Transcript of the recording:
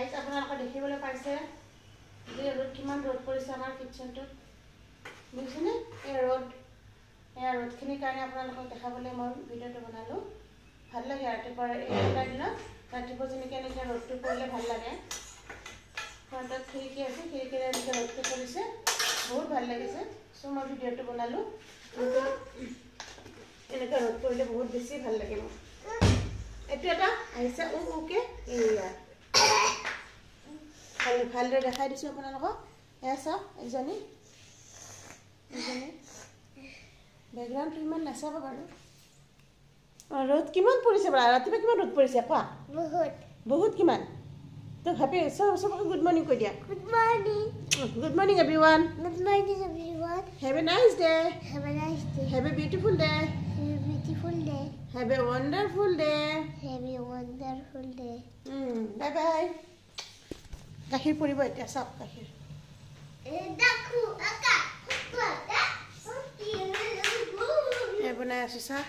guys আপোনালোকে দেখিবলৈ পাইছে যে কিমান ৰ'দ পৰিছে আমাৰ কিটচেনটোত বুজিছেনে এই ৰ'দখিনিৰ কাৰণে আপোনালোকক দেখাবলৈ মই ভিডিঅ'টো বনালোঁ ভাল লাগে ৰাতিপুৱা এইকেইটা দিনত ৰাতিপুৱা যেনেকৈ এনেকৈ ৰ'দটো পৰিলে ভাল লাগে ফ্ৰণ্টত খিৰিকী আছে খিৰিকীৰে এনেকৈ ৰ'দটো পৰিছে বহুত ভাল লাগিছে চ' মই ভিডিঅ'টো বনালোঁ এনেকৈ ৰ'দ পৰিলে বহুত বেছি ভাল লাগে মোৰ এইটো এটা আহিছে ওকে এয়া ভালদৰে দেখাই দিছোঁ আপোনালোকক এয়া চাওক এজনী বেকগ্ৰাউণ্ডটো ইমান নাচাব বাৰু ৰ'দ কিমান পৰিছে বাৰু ৰাতিপুৱা কিমান ৰ'দ পৰিছে কোৱা বহুত কিমান তো ভাবি চবকে গুড মৰ্ণিং কৈ দিয়া good morning everyone have a nice day have a beautiful day have a wonderful day bye bye গাখীৰ পৰিব এতিয়া চাওক গাখীৰ বনাই আছো চাহ